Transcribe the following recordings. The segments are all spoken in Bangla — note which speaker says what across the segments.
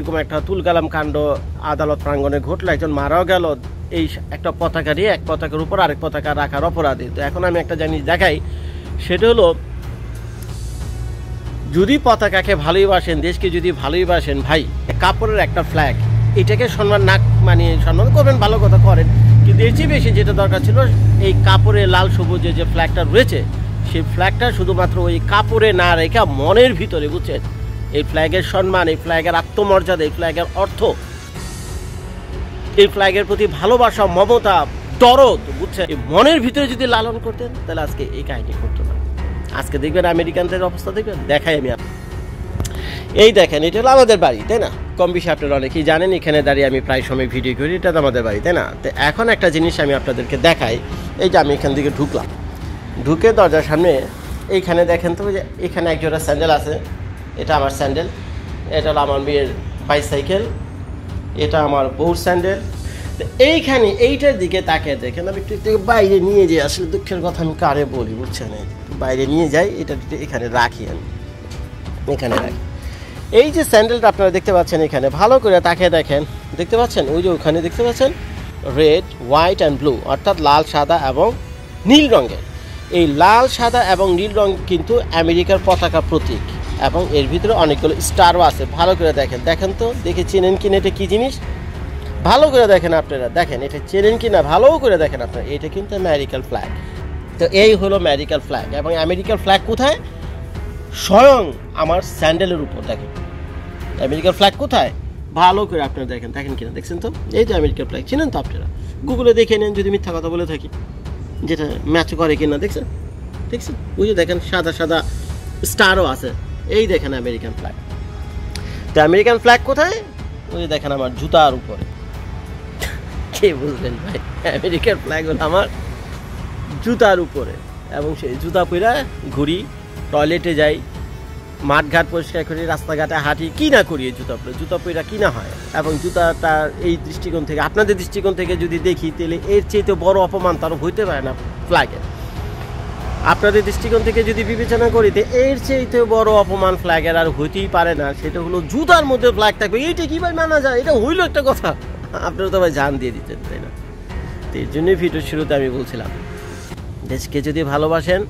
Speaker 1: এরকম একটা তুলকালাম কাণ্ড আদালত প্রাঙ্গণে ঘটলো, একজন মারাও গেল এই একটা পতাকা দিয়ে এক পতাকার উপর আরেক পতাকা রাখার অপরাধে। তো এখন আমি একটা জিনিস দেখাই, সেটা হলো যদি পতাকাকে ভালোবাসেন, দেশকে যদি ভালোবাসেন ভাই, কাপড়ের একটা ফ্ল্যাগ এটাকে সম্মান না মানিয়ে সম্মান করবেন, ভালো কথা করেন, কিন্তু এর চেয়ে বেশি যেটা দরকার ছিল এই কাপড়ে লাল সবুজে যে ফ্ল্যাগটা রয়েছে সেই ফ্ল্যাগটা শুধুমাত্র ওই কাপড়ে না রেখে মনের ভিতরে, বুঝছেন, এই ফ্ল্যাগের সম্মান, এই ফ্ল্যাগের আত্মমর্যাদা, এই ফ্ল্যাগের অর্থ, এই ফ্ল্যাগের প্রতি ভালোবাসা, মমতা, দরদ, বুঝছেন, এই মনের ভিতরে যদি লালন করতেন তাহলে আজকে এই কাহিনী করতো না। আজকে দেখবেন আমেরিকানদের অবস্থা দেখবেন, দেখাই আমি। এই দেখেন, এটা হলো আমাদের বাড়ি, তাই না? কম বেশি আপনারা অনেকেই জানেন, এখানে দাঁড়িয়ে আমি প্রায় সময় ভিডিও করি, এটা তো আমাদের বাড়ি, তাই না? তো এখন একটা জিনিস আমি আপনাদেরকে দেখাই। এই যে আমি এখান থেকে ঢুকলাম, ঢুকে দরজার সামনে এইখানে দেখেন তো যে এখানে এক জোড়া স্যান্ডেল আছে, এটা আমার স্যান্ডেল, এটা হলো আমার মেয়ের বাইসাইকেল, এটা আমার বউর স্যান্ডেল। তো এইখানে এইটার দিকে তাকিয়ে দেখেন, আমি একটু বাইরে নিয়ে যাই, আসলে দুঃখের কথা আমি কারে বলি, বুঝছেন, বাইরে নিয়ে যাই, এটা এখানে রাখি, আমি এখানে রাখি। এই যে স্যান্ডেলটা আপনারা দেখতে পাচ্ছেন, এখানে ভালো করে তাকিয়ে দেখেন, দেখতে পাচ্ছেন ওই যে ওখানে দেখতে পাচ্ছেন রেড, হোয়াইট অ্যান্ড ব্লু, অর্থাৎ লাল, সাদা এবং নীল রঙের। এই লাল, সাদা এবং নীল রঙ কিন্তু আমেরিকার পতাকা প্রতীক, এবং এর ভিতরে অনেকগুলো স্টারও আছে। ভালো করে দেখেন, দেখেন তো, দেখে চেনেন কিনা এটা কী জিনিস, ভালো করে দেখেন আপনারা, দেখেন এটা চেনেন কিনা, ভালো করে দেখেন আপনারা, এটা কিন্তু আমেরিকান ফ্ল্যাগ। তো এই হলো আমেরিকান ফ্ল্যাগ, এবং আমেরিকান ফ্ল্যাগ কোথায়? স্বয়ং আমার স্যান্ডেলের উপর। দেখেন আমেরিকার ফ্ল্যাগ কোথায়, ভালো করে আপনারা দেখেন, দেখেন কিনা, দেখছেন তো, এই যে আমেরিকার ফ্ল্যাগ, চিনেন তো আপনারা, গুগলে দেখে নেন যদি মিথ্যা কথা বলে থাকি, যেটা ম্যাচ করে কিনা, দেখছেন, দেখছেন, ওই যে দেখেন সাদা সাদা স্টারও আছে, এই দেখেন আমেরিকান ফ্ল্যাগ। তো আমেরিকান ফ্ল্যাগ কোথায়? ওই যে দেখেন আমার জুতার উপরে। কে বুঝলেন ভাই, আমেরিকার ফ্ল্যাগ হলো আমার জুতার উপরে, এবং সেই জুতা পরে ঘুরি, টয়লেটে যাই, মাঠঘাট পরিষ্কার করি, রাস্তাঘাটে হাঁটি, কি না করি, এই জুতা পরে কি না হয়। এবং জুতাটা এই দৃষ্টিকোণ থেকে, আপনাদের দৃষ্টিকোণ থেকে যদি দেখি, তাহলে এর চেয়ে বড় অপমান তার হইতে পারে না ফ্ল্যাগের। আপনাদের দৃষ্টিকোণ থেকে যদি বিবেচনা করি, তো এর চেয়ে বড় অপমান ফ্ল্যাগের আর হইতেই পারে না, সেটা হলো জুতার মধ্যে ফ্ল্যাগ থাকবে। এইটা কি ভাই মানা যায়? এটা হইল একটা কথা, আপনারা তো ভাই জান দিয়ে দিতেন, তাই না? তো এই জন্যই ভিডিওর শুরুতে আমি বলছিলাম, দেশকে যদি ভালোবাসেন,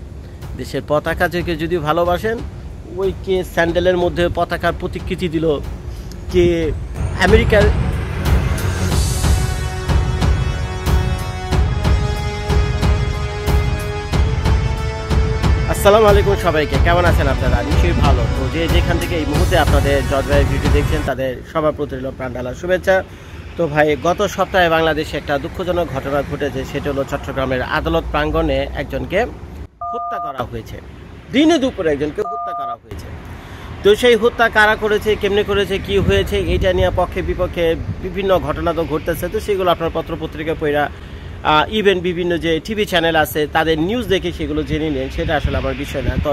Speaker 1: দেশের পতাকাকে যদি ভালোবাসেন, ওই কে স্যান্ডেলের মধ্যে পতাকার প্রতিকৃতি দিল, কে আমেরিকার আসসালামু আলাইকুম সবাইকে, কেমন আছেন আপনারা? নিশ্চয়ই ভালো। তো যে যেখান থেকে এই মুহূর্তে আপনাদের জজ ভাইয়ের ভিডিও দেখছেন, তাদের সবার প্রতি রইল প্রাণঢালা শুভেচ্ছা। তো ভাই, গত সপ্তাহে বাংলাদেশে একটা দুঃখজনক ঘটনা ঘটেছে, সেটা হলো চট্টগ্রামের আদালত প্রাঙ্গণে একজনকে হত্যা করা হয়েছে, দিনে দুপুরে একজনকে হত্যা করা হয়েছে। তো সেই হত্যা কারা করেছে, কেমনে করেছে, কি হয়েছে, এইটা নিয়ে পক্ষে বিপক্ষে বিভিন্ন ঘটনা তো ঘটতেছে। তো সেগুলো আপনার পত্রপত্রিকা পড়া, ইভেন বিভিন্ন যে টিভি চ্যানেল আছে তাদের নিউজ দেখে সেগুলো জেনে নেন, সেটা আসলে আমার বিষয় না। তো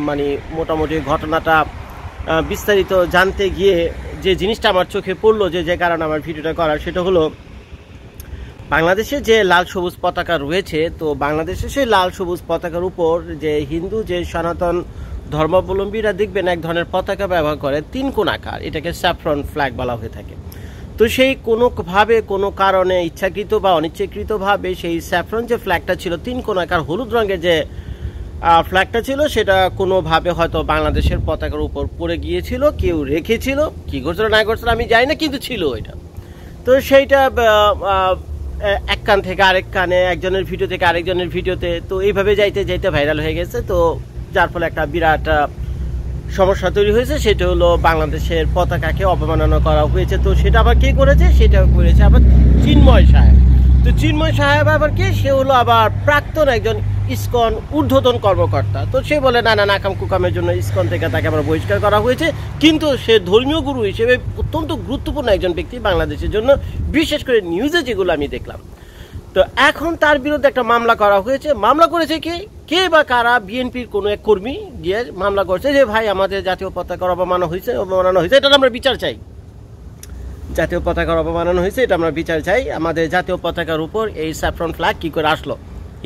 Speaker 1: মানে মোটামুটি ঘটনাটা বিস্তারিত জানতে গিয়ে যে জিনিসটা আমার চোখে পড়লো, যে কারণে আমার ভিডিওটা করার, সেটা হলো বাংলাদেশে যে লাল সবুজ পতাকা রয়েছে, তো বাংলাদেশে সেই লাল সবুজ পতাকার উপর যে হিন্দু, যে সনাতন ধর্মাবলম্বীরা দেখবেন এক ধরনের পতাকা ব্যবহার করে, তিন কোণ আকার, এটাকে স্যাফরন ফ্ল্যাগ বলা হয়ে থাকে। তো সেই কোনোভাবে, কোনো কারণে ইচ্ছাকৃত বা অনিচ্ছাকৃতভাবে সেই স্যাফরন যে ফ্ল্যাগটা ছিল, তিন কোণ আকার হলুদ রঙের যে ফ্ল্যাগটা ছিল, সেটা কোনোভাবে হয়তো বাংলাদেশের পতাকার উপর পড়ে গিয়েছিল, কেউ রেখেছিল, কি করছিল না করছিল আমি জানি না, কিন্তু ছিল এটা। তো সেইটা এক কান থেকে আরেক কানে, একজনের ভিডিও থেকে আরেকজনের ভিডিওতে, তো এইভাবে যাইতে যাইতে ভাইরাল হয়ে গেছে। তো যার ফলে একটা বিরাট সমস্যা তৈরি হয়েছে, সেটা হলো বাংলাদেশের পতাকাকে অবমাননা করা হয়েছে। তো সেটা আবার কে করেছে? সেটা করেছে আবার চিন্ময় সাহেব। তো চিন্ময় সাহেব আবার কে? সে হলো আবার প্রাক্তন একজন ইসকন ঊর্ধ্বতন কর্মকর্তা। তো সে বলে না, নাকাম কুকামের জন্য ইসকন থেকে তাকে আবার বহিষ্কার করা হয়েছে, কিন্তু সে ধর্মীয় গুরু হিসেবে অত্যন্ত গুরুত্বপূর্ণ একজন ব্যক্তি বাংলাদেশের জন্য, বিশেষ করে নিউজে যেগুলো আমি দেখলাম। তো এখন তার বিরুদ্ধে একটা মামলা করা হয়েছে। মামলা করেছে কে বা কারা? বিএনপির কোনো এক কর্মী গিয়ে মামলা করছে যে ভাই, আমাদের জাতীয় পতাকার অবমাননা হয়েছে, এটা আমরা বিচার চাই। জাতীয় পতাকার অবমাননা হয়েছে, এটা আমরা বিচার চাই। আমাদের জাতীয় পতাকার উপর এই স্যাফরন ফ্ল্যাগ কি করে আসলো?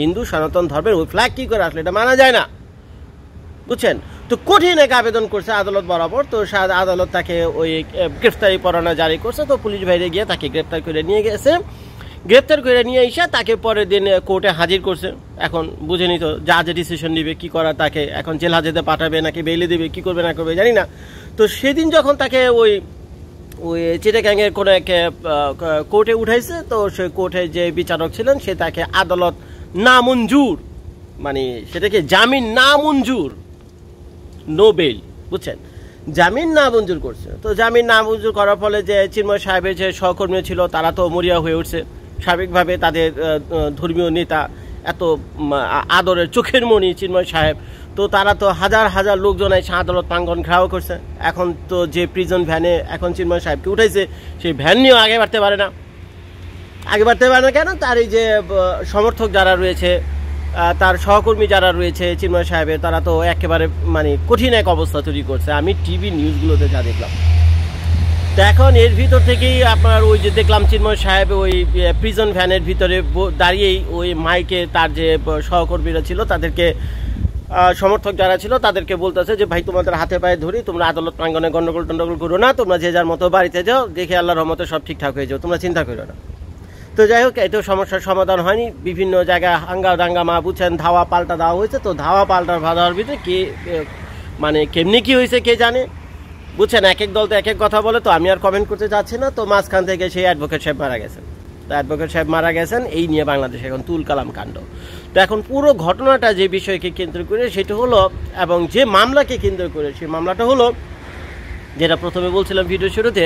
Speaker 1: হিন্দু সনাতন ধর্মের ওই ফ্ল্যাগ কি করে আসলো? এটা মানা যায় না। বুঝছেন। তো কঠিন এক আবেদন করছে আদালত বরাবর, তো আদালত তাকে ওই গ্রেফতারি পরোয়ানা জারি করছে। তো পুলিশ বাইরে গিয়ে তাকে গ্রেফতার করে নিয়ে গেছে, গ্রেপ্তার করে নিয়ে এসে তাকে পরের দিন কোর্টে হাজির করছে। এখন বুঝেনি তো জাজ ডিসিশন নিবে কি করা, তাকে এখন জেল হাজতে পাঠাবে নাকি বেইলে দেবে, কি করবে না করবে জানি না। তো সেদিন যখন তাকে ওই চিটাগাংয়ের কোনো এক কোর্টে উঠাইছে, তো সেই কোর্টে যে বিচারক ছিলেন সে তাকে আদালত নামঞ্জুর, মানে সেটাকে জামিন নামঞ্জুর, নো বেল, বুঝছেন, জামিন নামঞ্জুর করছে। তো জামিন নামঞ্জুর করার ফলে যে চিন্ময় সাহেবের যে সহকর্মী ছিল তারা তো মরিয়া হয়ে উঠছে। স্বাভাবিকভাবে তাদের ধর্মীয় নেতা, এত আদরের চোখের মণি চিন্ময় সাহেব, তো তারা তো হাজার হাজার লোকজন এসে আদালত প্রাঙ্গণ ঘেরাও করছে। এখন তো যে প্রিজন ভ্যানে এখন চিন্ময় সাহেবকে উঠাইছে, সেই ভ্যান নিয়েও আগে বাড়তে পারে না। কেন? তার এই যে সমর্থক যারা রয়েছে, তার সহকর্মী যারা রয়েছে চিন্ময় সাহেবের, তারা তো একেবারে মানে কঠিন এক অবস্থা তৈরি করছে, আমি টিভি নিউজগুলোতে যা দেখলাম। তো এখন এর ভিতর থেকেই আপনার ওই যে দেখলাম চিন্ময় সাহেব ওই প্রিজন ভ্যানের ভিতরে দাঁড়িয়েই ওই মাইকে তার যে সহকর্মীরা ছিল তাদেরকে, সমর্থক যারা ছিল তাদেরকে বলতেছে যে ভাই তোমাদের হাতে পায়ে ধরি, তোমরা আদালত প্রাঙ্গণে গন্ডগোল টন্ডগোল করো না, তোমরা যে যার মতো বাড়িতে যাও, দেখে আল্লাহর রহমতে সব ঠিকঠাক হয়ে যাও, তোমরা চিন্তা করো না। তো যাই হোক, এতেও সমস্যার সমাধান হয়নি, বিভিন্ন জায়গায় দাঙ্গামা, বুঝছেন, ধাওয়া পাল্টা দেওয়া হয়েছে। তো ধাওয়া পাল্টার ভাদার ভিতরে কে মানে কেমনি কি হয়েছে কে জানে, বুঝছেন, এক এক দল তো এক এক কথা বলে, তো আমি আর কমেন্ট করতে যাচ্ছি না। তো মাঝখান থেকে সেই অ্যাডভোকেট সাহেব মারা গেছেন। তো অ্যাডভোকেট সাহেব মারা গেছেন, এই নিয়ে বাংলাদেশে এখন তুল কালাম কাণ্ড। তো এখন পুরো ঘটনাটা যে বিষয়কে কেন্দ্র করে সেটা হলো, এবং যে মামলাকে কেন্দ্র করে সেই মামলাটা হলো, যেটা প্রথমে বলছিলাম ভিডিও শুরুতে,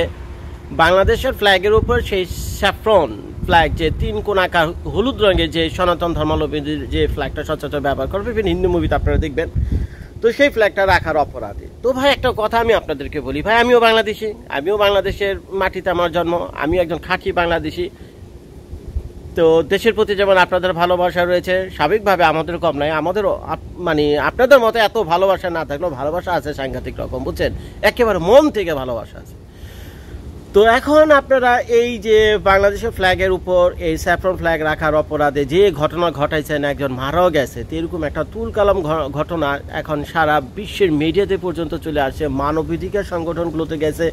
Speaker 1: বাংলাদেশের ফ্ল্যাগের উপর সেই স্যাফরন ফ্ল্যাগ, যে 3 কোণাকার হলুদ রঙের যে সনাতন ধর্মাবলম্বীদের যে ফ্ল্যাগটা সচরাচর ব্যবহার করবে, বিভিন্ন হিন্দু মুভিতে আপনারা দেখবেন, তো সেই ফ্ল্যাগটা রাখার অপরাধে। তো ভাই একটা কথা আমি আপনাদেরকে বলি, ভাই আমিও বাংলাদেশি, আমিও বাংলাদেশের মাটিতে আমার জন্ম, আমি একজন খাঁটি বাংলাদেশি। তো দেশের প্রতি যেমন আপনাদের ভালোবাসা রয়েছে, স্বাভাবিকভাবে আমাদের কম নাই, আমাদেরও মানে আপনাদের মতো এত ভালোবাসা না থাকলেও ভালোবাসা আছে সাংঘাতিক রকম, বুঝছেন, একেবারে মন থেকে ভালোবাসা আছে। তো এখন আপনারা এই যে বাংলাদেশের ফ্ল্যাগের উপর এই স্যাফরন ফ্ল্যাগ রাখার অপরাধে যে ঘটনা ঘটাইছেন, একজন মারাও গেছে, তো এরকম একটা তুলকালাম ঘটনা এখন সারা বিশ্বের মিডিয়াতে পর্যন্ত চলে আসছে, মানবাধিকার সংগঠনগুলোতে গেছে,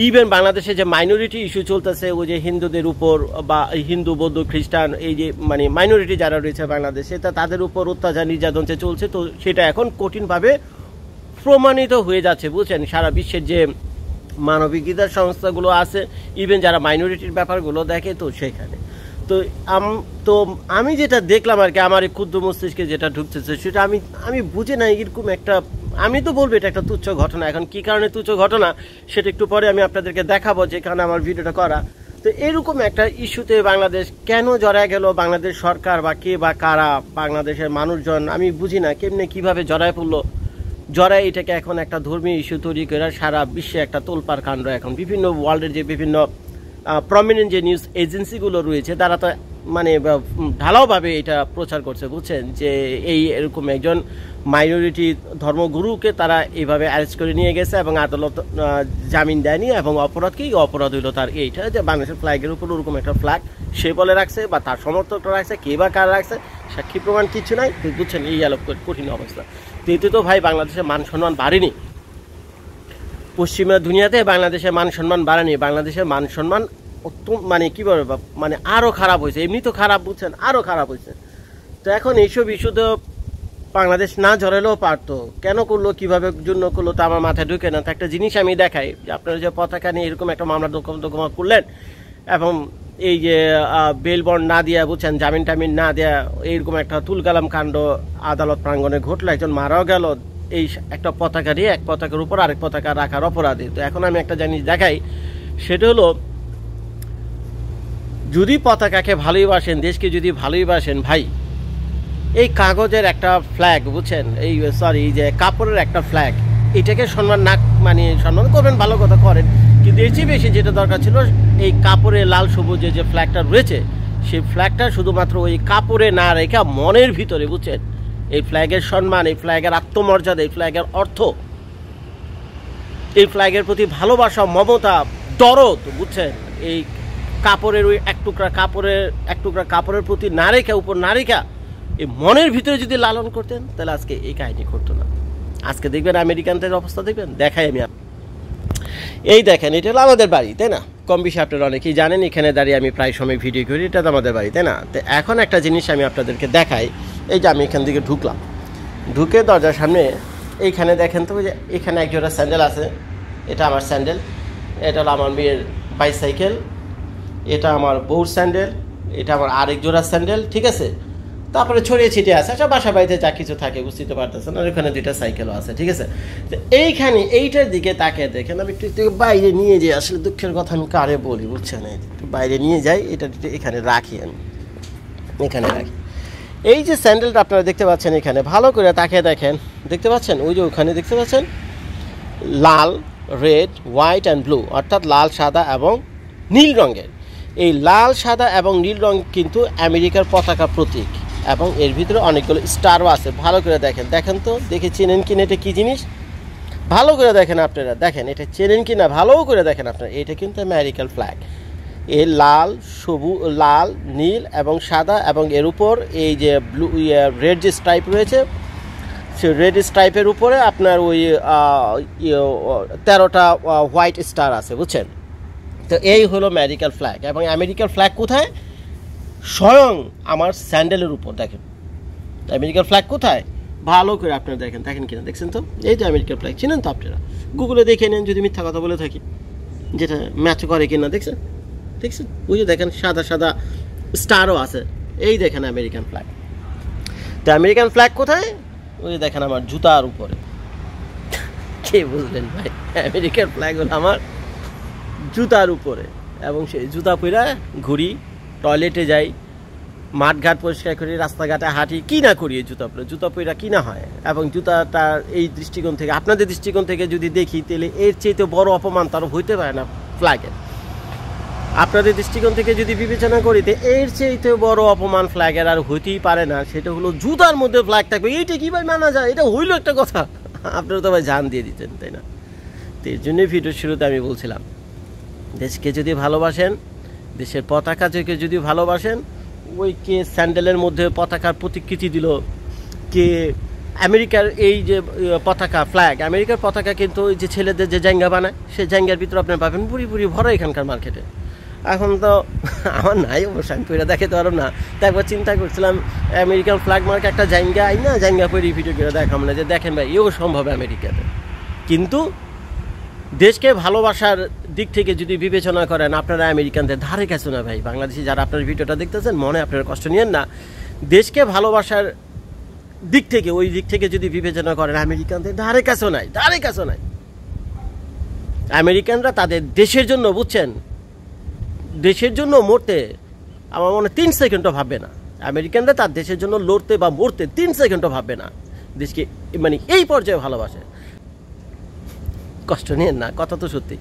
Speaker 1: ইভেন বাংলাদেশে যে মাইনরিটি ইস্যু চলতেছে, ওই যে হিন্দুদের উপর বা হিন্দু বৌদ্ধ খ্রিস্টান এই যে মানে মাইনরিটি যারা রয়েছে বাংলাদেশে, তা তাদের উপর অত্যাচার নির্যাতন যে চলছে, তো সেটা এখন কঠিনভাবে প্রমাণিত হয়ে যাচ্ছে, বুঝছেন, সারা বিশ্বের যে মানবাধিকার সংস্থাগুলো আছে, ইভেন যারা মাইনরিটির ব্যাপারগুলো দেখে, তো সেখানে তো আমি যেটা দেখলাম আর কি, আমার এই ক্ষুদ্র মস্তিষ্কে যেটা ঢুকতেছে সেটা আমি বুঝে না, এরকম একটা, আমি তো বলবো এটা একটা তুচ্ছ ঘটনা। এখন কি কারণে তুচ্ছ ঘটনা সেটা একটু পরে আমি আপনাদেরকে দেখাবো, যে কারণে আমার ভিডিওটা করা। তো এরকম একটা ইস্যুতে বাংলাদেশ কেন জড়ায় গেল, বাংলাদেশ সরকার বা কে বা কারা, বাংলাদেশের মানুষজন, আমি বুঝি না কেমনে কিভাবে জড়ায় পড়লো, জড়ায় এটাকে এখন একটা ধর্মীয় ইস্যু তৈরি করে সারা বিশ্বে একটা তোলপাড় কাণ্ড। এখন বিভিন্ন ওয়ার্ল্ডের যে বিভিন্ন প্রমিনেন্ট যে নিউজ এজেন্সিগুলো রয়েছে, তারা তো মানে ঢালাওভাবে এটা প্রচার করছে, বুঝছেন, যে এরকম একজন মাইনরিটি ধর্মগুরুকে তারা এইভাবে অ্যারেস্ট করে নিয়ে গেছে এবং আদালত জামিন দেয়নি, এবং অপরাধ হইলো তার এইটা, যে বাংলাদেশের ফ্ল্যাগের উপর ওরকম একটা ফ্ল্যাগ সে বলে রাখছে বা তার সমর্থকরা রাখছে, কে বা কারা রাখছে, সাক্ষী প্রমাণ কিছু নাই, বুঝছেন, এই আলোক কঠিন অবস্থা। এতে তো ভাই বাংলাদেশের মান সম্মান বাড়েনি, পশ্চিমা দুনিয়াতে বাংলাদেশের মান সম্মান বাড়েনি, বাংলাদেশের মান সম্মান মানে কি বলবো, মানে আরো খারাপ হয়েছে, এমনি তো খারাপ, বুঝছেন, আরো খারাপ হয়েছে। তো এখন এইসব ইস্যু তো বাংলাদেশ না জড়ালেও পারতো, কেন করলো, কিভাবে জন্য করলো, তা আমার মাথায় ঢুকে না। তো একটা জিনিস আমি দেখাই, যে আপনারা যে পতাকা নিয়ে এরকম একটা মামলা দোকমা করলেন, এবং এই যে বেল বন্ড না দিয়া, বুঝছেন, জামিন টামিন না দেয়া, এইরকম একটা তুলকালাম কাণ্ড আদালত প্রাঙ্গণে ঘটলো, একজন মারাও গেল এই একটা পতাকা দিয়ে, এক পতাকার উপর আরেক পতাকা রাখার অপরাধে। তো এখন আমি একটা জিনিস দেখাই, সেটা হলো, যদি পতাকাকে ভালোইবাসেন, দেশকে যদি ভালোইবাসেন, ভাই এই কাগজের একটা ফ্ল্যাগ, বুঝছেন, এই যে কাপড়ের একটা ফ্ল্যাগ, এটাকে সম্মান না, মানে সম্মান করবেন, ভালো কথা করেন, কিন্তু এর চেয়ে বেশি যেটা দরকার ছিল, এই কাপড়ে লাল সবুজে যে ফ্ল্যাগটা রয়েছে, সেই ফ্ল্যাগটা শুধুমাত্র ওই কাপড়ে না রেখে মনের ভিতরে, বুঝছেন, এই ফ্ল্যাগের সম্মান, এই ফ্ল্যাগের আত্মমর্যাদা, এই ফ্ল্যাগের অর্থ, এই ফ্ল্যাগের প্রতি ভালোবাসা, মমতা, দরদ, বুঝছেন, এই কাপড়ের ওই এক টুকরা কাপড়ের প্রতি না রেখা, উপর না রেখা, এই মনের ভিতরে যদি লালন করতেন, তাহলে আজকে এই কাহিনী ঘটতো না। আজকে দেখবেন আমেরিকানদের অবস্থা দেখবেন, দেখাই আমি। এই দেখেন এটা হলো আমাদের বাড়ি, তাই না? কম বেশি আপনারা অনেকেই জানেন, এখানে দাঁড়িয়ে আমি প্রায় সময় ভিডিও করি, এটা তো আমাদের বাড়ি, তাই না? তো এখন একটা জিনিস আমি আপনাদেরকে দেখাই। এই যে আমি এখান থেকে ঢুকলাম, ঢুকে দরজার সামনে এইখানে দেখেন তো, যে এখানে এক জোড়া স্যান্ডেল আছে, এটা আমার স্যান্ডেল, এটা হলো আমার মেয়ের বাইসাইকেল, এটা আমার বউর স্যান্ডেল, এটা আমার আরেক জোড়া স্যান্ডেল, ঠিক আছে? তারপরে ছড়িয়ে ছিটিয়ে আছে, সব বাসা বাড়িতে যা কিছু থাকে বুঝতে পারতেছেন, আর ওখানে 2টা সাইকেলও আছে, ঠিক আছে? তো এইখানে এইটার দিকে তাকিয়ে দেখেন, আমি একটু বাইরে নিয়ে যাই, আসলে দুঃখের কথা আমি কারে বলি বুঝছেন, একটু বাইরে নিয়ে যাই, এটা এখানে রাখি, আমি এখানে রাখি। এই যে স্যান্ডেলটা আপনারা দেখতে পাচ্ছেন এখানে, ভালো করে তাকিয়ে দেখেন, দেখতে পাচ্ছেন ওই যে ওখানে দেখতে পাচ্ছেন লাল, রেড, হোয়াইট অ্যান্ড ব্লু, অর্থাৎ লাল, সাদা এবং নীল রঙের। এই লাল, সাদা এবং নীল রঙ কিন্তু আমেরিকার পতাকা প্রতীক, এবং এর ভিতরে অনেকগুলো স্টারও আছে। ভালো করে দেখেন, দেখেন তো, দেখে চেনেন কিনা এটা কী জিনিস, ভালো করে দেখেন আপনারা, দেখেন এটা চেনেন কিনা ভালো করে দেখেন আপনারা, এটা কিন্তু আমেরিকান ফ্ল্যাগ। এই লাল, সবুজ, লাল, নীল এবং সাদা, এবং এর উপর এই যে ব্লু রেড যে স্ট্রাইপ রয়েছে, সে রেড স্ট্রাইপের উপরে আপনার ওই 13টা হোয়াইট স্টার আছে, বুঝছেন? তো এই হলো আমেরিকান ফ্ল্যাগ। এবং আমেরিকান ফ্ল্যাগ কোথায়? স্বয়ং আমার স্যান্ডেলের উপর। দেখেন আমেরিকান ফ্ল্যাগ কোথায়, ভালো করে আপনারা দেখেন, দেখেন কিনা, দেখছেন তো? এই যে আমেরিকান ফ্ল্যাগ, চিনেন তো আপনারা? গুগলে দেখে নেন যদি মিথ্যা কথা বলে থাকি, যেটা ম্যাচ করে কিনা, দেখছেন? দেখছেন ওই যে দেখেন সাদা সাদা স্টারও আছে, এই দেখেন আমেরিকান ফ্ল্যাগ। তো আমেরিকান ফ্ল্যাগ কোথায়? ওই দেখেন আমার জুতার উপরে। কে বুঝলেন ভাই? আমেরিকান ফ্ল্যাগ হলো আমার জুতার উপরে, এবং সেই জুতা পরে ঘুরি, টয়লেটে যাই, মাঠঘাট পরিষ্কার করি, রাস্তাঘাটে হাঁটি, কি না করি এই জুতা পরে কি না হয়। এবং জুতাটা এই দৃষ্টিকোণ থেকে, আপনাদের দৃষ্টিকোণ থেকে যদি দেখি, তাহলে এর চেয়ে বড় অপমান তারও হইতে পারে না ফ্ল্যাগের। আপনাদের দৃষ্টিকোণ থেকে যদি বিবেচনা করি, তো এর চেয়ে বড় অপমান ফ্ল্যাগের আর হইতেই পারে না। সেটা হলো জুতার মধ্যে ফ্ল্যাগ থাকবে, এইটা কী ভাই মানা যায়? এটা হইলো একটা কথা? আপনারা তো ভাই জান দিয়ে দিতেন, তাই না? তো এর জন্যই ভিডিওর শুরুতে আমি বলছিলাম, দেশকে যদি ভালোবাসেন, দেশের পতাকাকে যদি ভালোবাসেন, ওই কে স্যান্ডেলের মধ্যে পতাকার প্রতিকৃতি দিল, কে আমেরিকার এই যে পতাকা ফ্ল্যাগ, আমেরিকার পতাকা কিন্তু ওই যে ছেলেদের যে জায়গা বানায়, সেই জায়গার ভিতরে আপনি পাবেন বুড়ি বুড়ি ভরা এখানকার মার্কেটে। এখন তো আমার নাই অবশ্য, আমি পয়লা দেখাতে পারব না। তাই একবার চিন্তা করছিলাম আমেরিকান ফ্ল্যাগ মার্কে একটা জায়গা আই না, জায়গা পরে ভিডিও করে দেখাম না, যে দেখেন ভাই এও সম্ভব আমেরিকাতে। কিন্তু দেশকে ভালোবাসার দিক থেকে যদি বিবেচনা করেন, আপনারা আমেরিকানদের ধারে কাছে না ভাই। বাংলাদেশি যারা আপনার ভিডিওটা দেখতেছেন, মনে আপনারা কষ্ট নিয়েন না। দেশকে ভালোবাসার দিক থেকে, ওই দিক থেকে যদি বিবেচনা করেন, আমেরিকানদের ধারে কাছেও নাই, ধারে কাছেও নাই। আমেরিকানরা তাদের দেশের জন্য, বুঝছেন, দেশের জন্য মরতে আমার মনে 3 সেকেন্ডও ভাববে না। আমেরিকানরা তার দেশের জন্য লড়তে বা মরতে 3 সেকেন্ডও ভাববে না। দেশকে মানে এই পর্যায়ে ভালোবাসে। কষ্ট নিয়েন না, কথা তো সত্যি।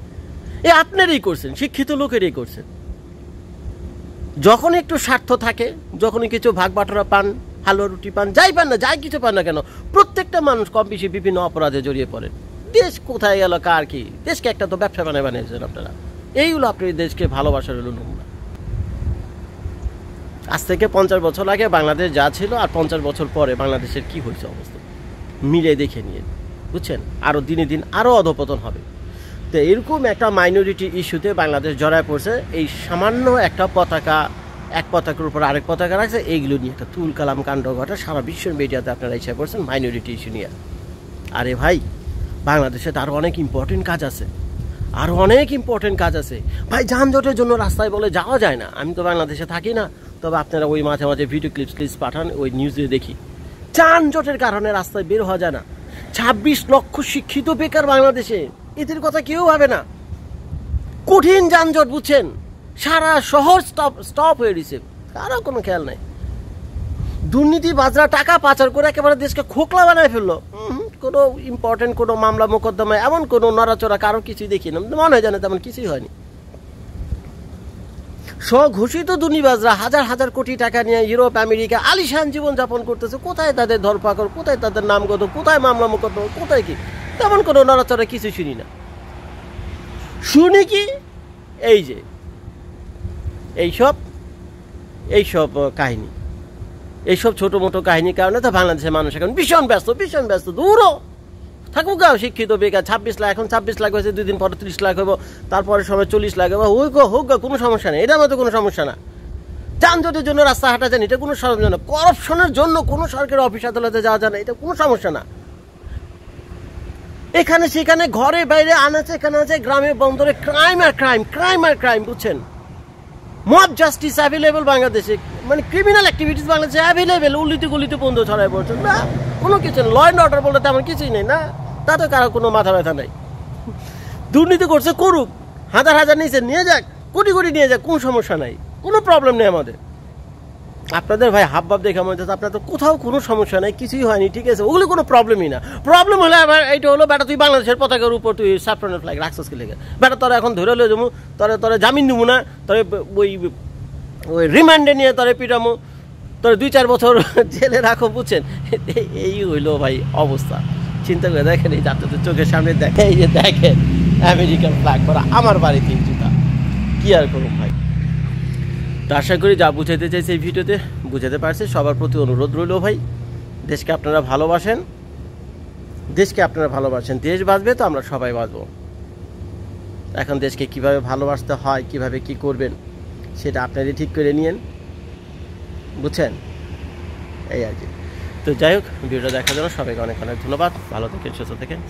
Speaker 1: এ আপনারই করছেন, শিক্ষিত লোকেরই করছেন। যখন একটু স্বার্থ থাকে, যখনই কিছু ভাগ বাটোরা পান, হালুয়া রুটি পান, যাই পান না, যাই কিছু পান না কেন, প্রত্যেকটা মানুষ কম বেশি বিভিন্ন অপরাধে জড়িয়ে পড়েন। দেশ কোথায় গেল, কার কি? দেশকে একটা তো ব্যবসা বানিয়েছেন আপনারা। এইগুলো আপনি দেশকে ভালোবাসার হলো নমুনা। আজ থেকে 50 বছর আগে বাংলাদেশ যা ছিল, আর 50 বছর পরে বাংলাদেশের কি হয়েছে অবস্থা মিলে দেখে নিয়ে, বুঝছেন? আরও দিনে দিন আরও অধপতন হবে। তো এরকম একটা মাইনরিটি ইস্যুতে বাংলাদেশ জড়ায় পড়ছে। এই সামান্য একটা পতাকা, এক পতাকার উপর আরেক পতাকা রাখছে, এইগুলো নিয়ে একটা তুল কালাম কাণ্ড ঘটে সারা বিশ্বের মিডিয়াতে আপনারা ইচ্ছা করছেন মাইনরিটি ইস্যু নিয়ে। আরে ভাই, বাংলাদেশে তো আরও অনেক ইম্পর্টেন্ট কাজ আছে, আরও অনেক ইম্পর্টেন্ট কাজ আছে ভাই। যানজটের জন্য রাস্তায় বলে যাওয়া যায় না। আমি তো বাংলাদেশে থাকি না, তবে আপনারা ওই মাঝে মাঝে ভিডিও ক্লিপস পাঠান, ওই নিউজে দেখি যানজটের কারণে রাস্তায় বের হওয়া যায় না। 26 লক্ষ শিক্ষিত বেকার বাংলাদেশে, এদের কথা কেউ ভাবে না। কঠিন যানজট, বুঝছেন, সারা শহর স্টপ হয়ে দিছে, কারো কোনো খেয়াল নাই। দুর্নীতি বাজরা টাকা পাচার করে একেবারে দেশকে খোকলা বানায় ফেললো। কোনো ইম্পর্টেন্ট কোনো মামলা মোকদ্দমায় এমন কোনো নড়াচড়া কারো কিছুই দেখি না, মনে হয় জানে তেমন কিছুই হয়নি। স্বঘোষিত দুর্নীতিবাজরা হাজার হাজার কোটি টাকা নিয়ে ইউরোপ আমেরিকা আলিশান জীবনযাপন করতেছে। কোথায় তাদের ধরপাকড়, কোথায় তাদের নামগত, কোথায় মামলা মোকদ্দমা, কোথায় কি? তেমন কোনো নড়াচড়া কিছু শুনি না। শুনি কি এই যে এইসব কাহিনী, এইসব ছোটো মোটো কাহিনীর কারণে তো বাংলাদেশের মানুষ এখন ভীষণ ব্যস্ত। দূরও থাকুক গা শিক্ষিত বেকার, 26 লাখ, এখন 26 লাখ হয়েছে, 2 দিন পরে 30 লাখ হবো, তারপরে সময় 40 লাখ হবো, হোক গা, কোনো সমস্যা নেই, এটা আমাদের কোনো সমস্যা না। যানজটের জন্য রাস্তা হাঁটা যান, এটা কোনো সমস্যা না। করাপশনের জন্য কোনো সরকারি অফিস আদালতে যাওয়া যায় না, এটা কোনো সমস্যা না। এখানে সেখানে ঘরে বাইরে আনাচে এখানে আছে, গ্রামে বন্দরে ক্রাইম আর ক্রাইম, বুঝছেন? মব জাস্টিস অ্যাভেলেবল বাংলাদেশে, মানে ক্রিমিনাল অ্যাক্টিভিটিস বাংলাদেশে অ্যাভেলেবেল, উল্লিতে গলিতে বন্ধ ছড়ায় পড়ছে না, কোনো কিছু নেই। ল অ্যান্ড অর্ডার বলতে তেমন কিছুই নেই না, তাতে কারো কোনো মাথা ব্যথা নেই। দুর্নীতি করছে করুক, হাজার নিয়েছে নিয়ে যাক, কোটি নিয়ে যাক, কোনো সমস্যা নাই, কোনো প্রবলেম নেই আমাদের। আপনাদের ভাই হাবভাব দেখে মনে হচ্ছে আপনার তো কোথাও কোনো সমস্যা নেই, কিছুই হয়নি, ঠিক আছে, ওগুলো কোনো প্রবলেমই না। প্রবলেম হলে আবার এইটা হলো, বেটা তুই বাংলাদেশের পতাকার উপর তুই স্যাফরনের ফ্ল্যাগ রাখছিস কি লেগে, বেটা তোরা এখন ধরে হলে যাবো, তোরা জামিন দেবো না, তোরে ওই রিমান্ডে নিয়ে তোরে পিটামো, তোরে 2-4 বছর জেলে রাখো, বুঝছেন? এই হইলো ভাই অবস্থা। চিন্তা করে দেখেন, এই যাত্রাদের চোখের সামনে দেখে, এই যে দেখেন আমেরিকান ফ্ল্যাগ করা আমার বাড়িতে জুতা, কি আর করুন ভাই। তো আশা করি যা বুঝাইতে চাইছে এই ভিডিওতে বুঝাতে পারছি। সবার প্রতি অনুরোধ রইল ভাই, দেশকে আপনারা ভালোবাসেন, দেশ বাঁচবে তো আমরা সবাই বাঁচবো। এখন দেশকে কিভাবে ভালোবাসতে হয়, কিভাবে কি করবেন সেটা আপনারই ঠিক করে নিয়েন, বুঝছেন? এই আর কি। তো যাই হোক, ভিডিওটা দেখার জন্য সবাইকে অনেক ধন্যবাদ। ভালো থাকেন, সুস্থ থাকেন।